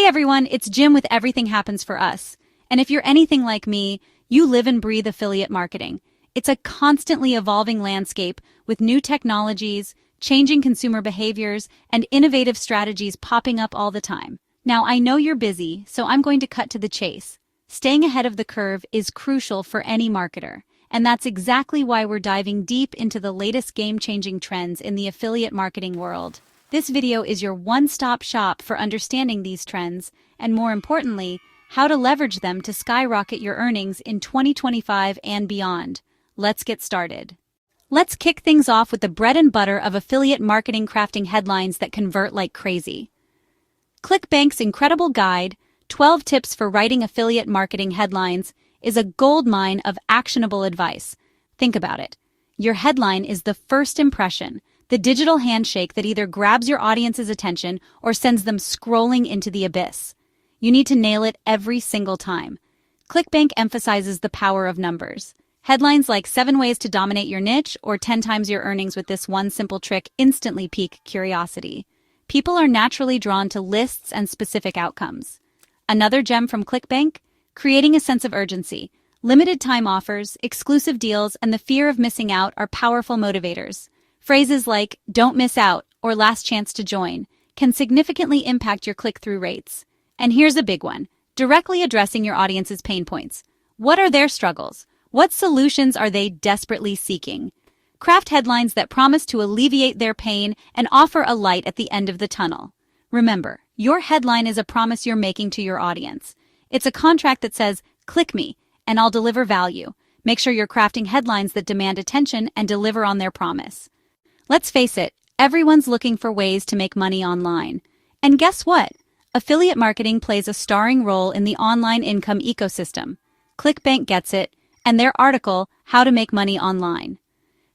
Hey everyone, it's Jim with Everything Happens for Us. And if you're anything like me, you live and breathe affiliate marketing. It's a constantly evolving landscape with new technologies, changing consumer behaviors, and innovative strategies popping up all the time. Now, I know you're busy, so I'm going to cut to the chase. Staying ahead of the curve is crucial for any marketer. And that's exactly why we're diving deep into the latest game-changing trends in the affiliate marketing world. This video is your one-stop shop for understanding these trends, and more importantly, how to leverage them to skyrocket your earnings in 2025 and beyond. Let's get started. Let's kick things off with the bread and butter of affiliate marketing, crafting headlines that convert like crazy. ClickBank's incredible guide, 12 Tips for Writing Affiliate Marketing Headlines, is a goldmine of actionable advice. Think about it. Your headline is the first impression, the digital handshake that either grabs your audience's attention or sends them scrolling into the abyss. You need to nail it every single time. ClickBank emphasizes the power of numbers. Headlines like 7 ways to dominate your niche or 10 times your earnings with this one simple trick instantly pique curiosity. People are naturally drawn to lists and specific outcomes. Another gem from ClickBank? Creating a sense of urgency. Limited time offers, exclusive deals, and the fear of missing out are powerful motivators. Phrases like, "don't miss out," or "last chance to join," can significantly impact your click-through rates. And here's a big one, directly addressing your audience's pain points. What are their struggles? What solutions are they desperately seeking? Craft headlines that promise to alleviate their pain and offer a light at the end of the tunnel. Remember, your headline is a promise you're making to your audience. It's a contract that says, "click me, and I'll deliver value." Make sure you're crafting headlines that demand attention and deliver on their promise. Let's face it, everyone's looking for ways to make money online. And guess what? Affiliate marketing plays a starring role in the online income ecosystem. ClickBank gets it, and their article, How to Make Money Online.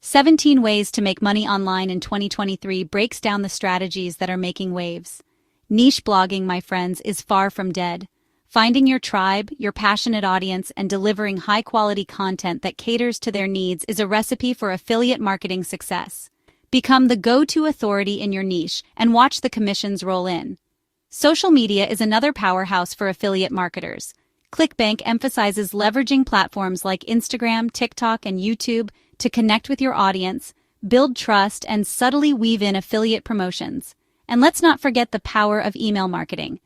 17 Ways to Make Money Online in 2023 breaks down the strategies that are making waves. Niche blogging, my friends, is far from dead. Finding your tribe, your passionate audience, and delivering high-quality content that caters to their needs is a recipe for affiliate marketing success. Become the go-to authority in your niche and watch the commissions roll in. Social media is another powerhouse for affiliate marketers. ClickBank emphasizes leveraging platforms like Instagram, TikTok, and YouTube to connect with your audience, build trust, and subtly weave in affiliate promotions. And let's not forget the power of email marketing.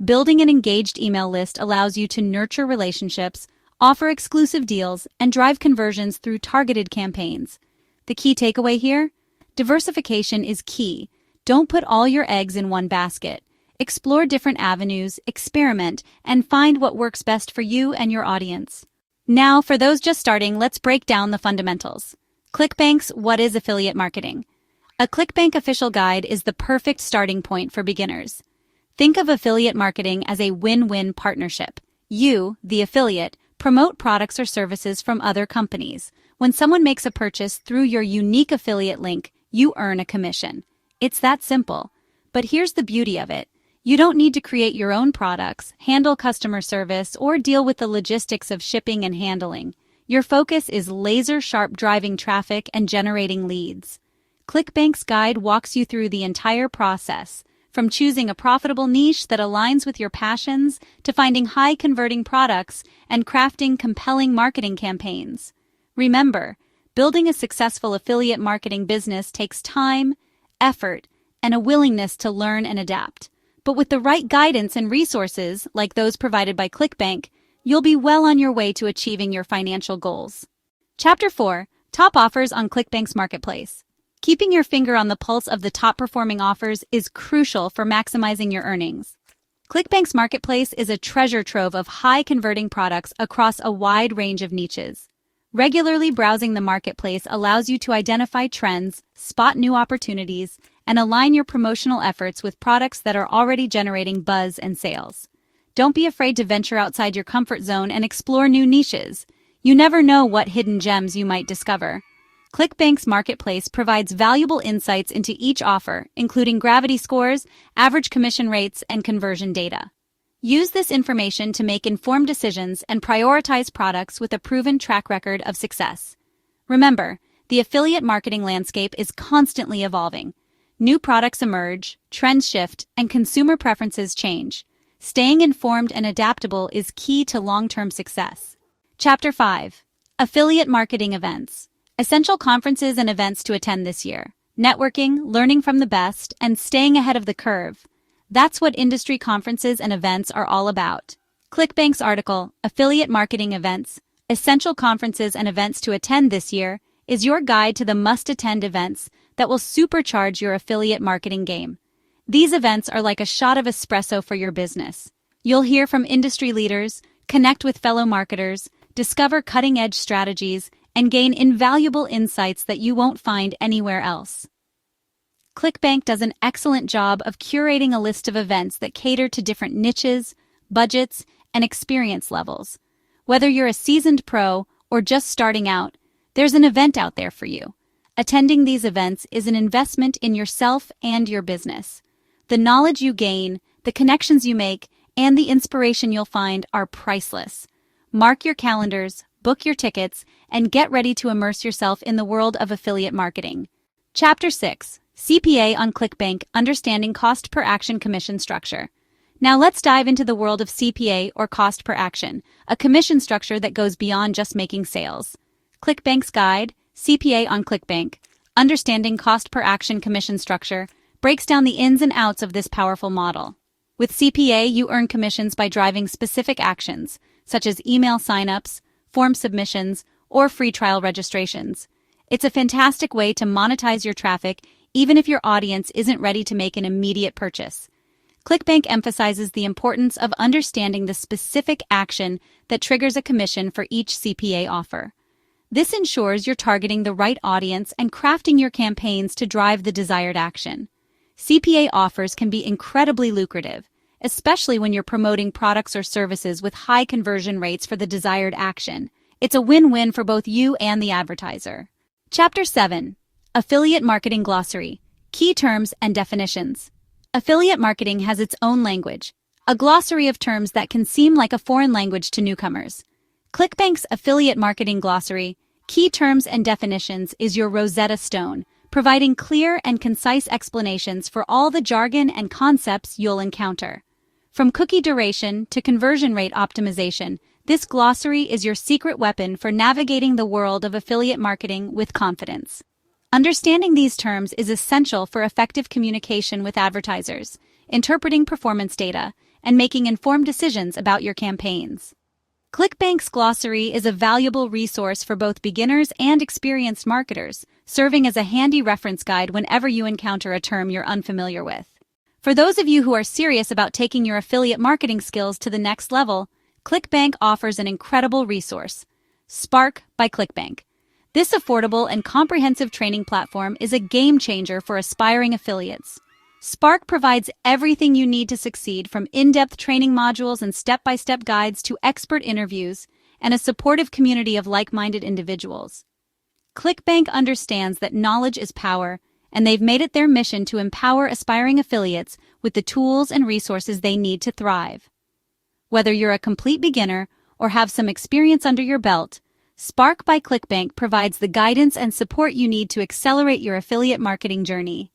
Building an engaged email list allows you to nurture relationships, offer exclusive deals, and drive conversions through targeted campaigns. The key takeaway here? Diversification is key. Don't put all your eggs in one basket. Explore different avenues, experiment, and find what works best for you and your audience. Now, for those just starting, let's break down the fundamentals. ClickBank's What is Affiliate Marketing? A ClickBank official guide is the perfect starting point for beginners. Think of affiliate marketing as a win-win partnership. You, the affiliate, promote products or services from other companies. When someone makes a purchase through your unique affiliate link, you earn a commission. It's that simple. But here's the beauty of it. You don't need to create your own products, handle customer service, or deal with the logistics of shipping and handling. Your focus is laser-sharp driving traffic and generating leads. ClickBank's guide walks you through the entire process, from choosing a profitable niche that aligns with your passions to finding high-converting products and crafting compelling marketing campaigns. Remember, building a successful affiliate marketing business takes time, effort, and a willingness to learn and adapt. But with the right guidance and resources, like those provided by ClickBank, you'll be well on your way to achieving your financial goals. Chapter 4. Top Offers on ClickBank's Marketplace. Keeping your finger on the pulse of the top-performing offers is crucial for maximizing your earnings. ClickBank's Marketplace is a treasure trove of high-converting products across a wide range of niches. Regularly browsing the marketplace allows you to identify trends, spot new opportunities, and align your promotional efforts with products that are already generating buzz and sales. Don't be afraid to venture outside your comfort zone and explore new niches. You never know what hidden gems you might discover. ClickBank's Marketplace provides valuable insights into each offer, including gravity scores, average commission rates, and conversion data. Use this information to make informed decisions and prioritize products with a proven track record of success. Remember, the affiliate marketing landscape is constantly evolving. New products emerge, trends shift, and consumer preferences change. Staying informed and adaptable is key to long-term success. Chapter 5. Affiliate Marketing Events. Essential conferences and events to attend this year. Networking, learning from the best, and staying ahead of the curve. That's what industry conferences and events are all about. ClickBank's article, Affiliate Marketing Events, Essential Conferences and Events to Attend This Year, is your guide to the must-attend events that will supercharge your affiliate marketing game. These events are like a shot of espresso for your business. You'll hear from industry leaders, connect with fellow marketers, discover cutting-edge strategies, and gain invaluable insights that you won't find anywhere else. ClickBank does an excellent job of curating a list of events that cater to different niches, budgets, and experience levels. Whether you're a seasoned pro or just starting out, there's an event out there for you. Attending these events is an investment in yourself and your business. The knowledge you gain, the connections you make, and the inspiration you'll find are priceless. Mark your calendars, book your tickets, and get ready to immerse yourself in the world of affiliate marketing. Chapter 6. CPA on ClickBank, Understanding Cost Per Action Commission Structure. Now let's dive into the world of CPA, or cost per action, a commission structure that goes beyond just making sales. ClickBank's guide, CPA on ClickBank, Understanding Cost Per Action Commission Structure, breaks down the ins and outs of this powerful model. With CPA, you earn commissions by driving specific actions, such as email signups, form submissions, or free trial registrations. It's a fantastic way to monetize your traffic, even if your audience isn't ready to make an immediate purchase. ClickBank emphasizes the importance of understanding the specific action that triggers a commission for each CPA offer. This ensures you're targeting the right audience and crafting your campaigns to drive the desired action. CPA offers can be incredibly lucrative, especially when you're promoting products or services with high conversion rates for the desired action. It's a win-win for both you and the advertiser. Chapter 7. Affiliate Marketing Glossary, Key Terms and Definitions. Affiliate marketing has its own language, a glossary of terms that can seem like a foreign language to newcomers. ClickBank's Affiliate Marketing Glossary, Key Terms and Definitions is your Rosetta Stone, providing clear and concise explanations for all the jargon and concepts you'll encounter. From cookie duration to conversion rate optimization, this glossary is your secret weapon for navigating the world of affiliate marketing with confidence. Understanding these terms is essential for effective communication with advertisers, interpreting performance data, and making informed decisions about your campaigns. ClickBank's glossary is a valuable resource for both beginners and experienced marketers, serving as a handy reference guide whenever you encounter a term you're unfamiliar with. For those of you who are serious about taking your affiliate marketing skills to the next level, ClickBank offers an incredible resource, Spark by ClickBank. This affordable and comprehensive training platform is a game changer for aspiring affiliates. Spark provides everything you need to succeed, from in-depth training modules and step-by-step guides to expert interviews and a supportive community of like-minded individuals. ClickBank understands that knowledge is power, and they've made it their mission to empower aspiring affiliates with the tools and resources they need to thrive. Whether you're a complete beginner or have some experience under your belt, Spark by ClickBank provides the guidance and support you need to accelerate your affiliate marketing journey.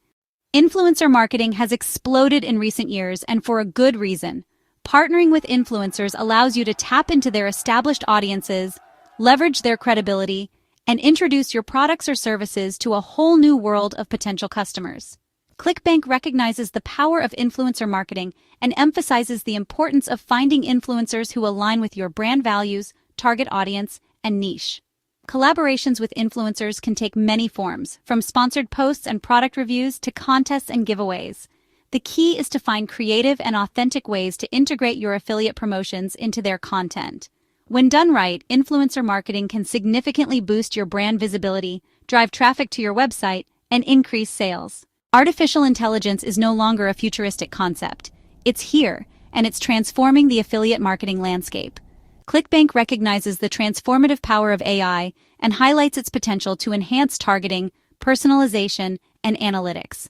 Influencer marketing has exploded in recent years, and for a good reason. Partnering with influencers allows you to tap into their established audiences, leverage their credibility, and introduce your products or services to a whole new world of potential customers. ClickBank recognizes the power of influencer marketing and emphasizes the importance of finding influencers who align with your brand values, target audience, and niche. Collaborations with influencers can take many forms, from sponsored posts and product reviews to contests and giveaways. The key is to find creative and authentic ways to integrate your affiliate promotions into their content. When done right, influencer marketing can significantly boost your brand visibility, drive traffic to your website, and increase sales. Artificial intelligence is no longer a futuristic concept. It's here, and it's transforming the affiliate marketing landscape. ClickBank recognizes the transformative power of AI and highlights its potential to enhance targeting, personalization, and analytics.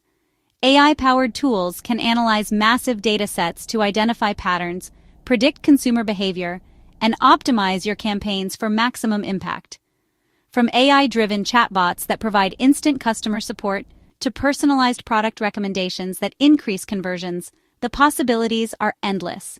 AI-powered tools can analyze massive data sets to identify patterns, predict consumer behavior, and optimize your campaigns for maximum impact. From AI-driven chatbots that provide instant customer support to personalized product recommendations that increase conversions, the possibilities are endless.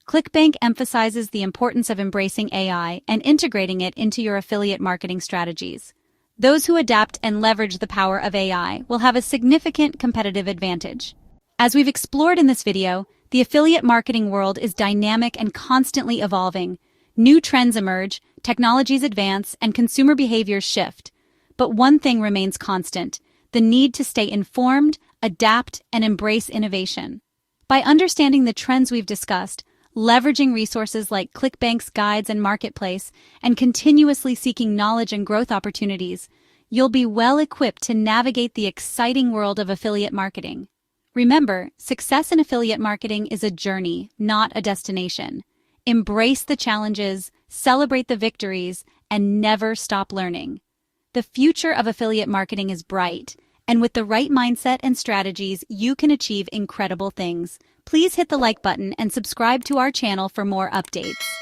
ClickBank emphasizes the importance of embracing AI and integrating it into your affiliate marketing strategies. Those who adapt and leverage the power of AI will have a significant competitive advantage. As we've explored in this video, the affiliate marketing world is dynamic and constantly evolving. New trends emerge, technologies advance, and consumer behaviors shift. But one thing remains constant: the need to stay informed, adapt, and embrace innovation. By understanding the trends we've discussed, leveraging resources like ClickBank's guides and marketplace, and continuously seeking knowledge and growth opportunities, you'll be well equipped to navigate the exciting world of affiliate marketing. Remember, success in affiliate marketing is a journey, not a destination. Embrace the challenges, celebrate the victories, and never stop learning. The future of affiliate marketing is bright, and with the right mindset and strategies, you can achieve incredible things. Please hit the like button and subscribe to our channel for more updates.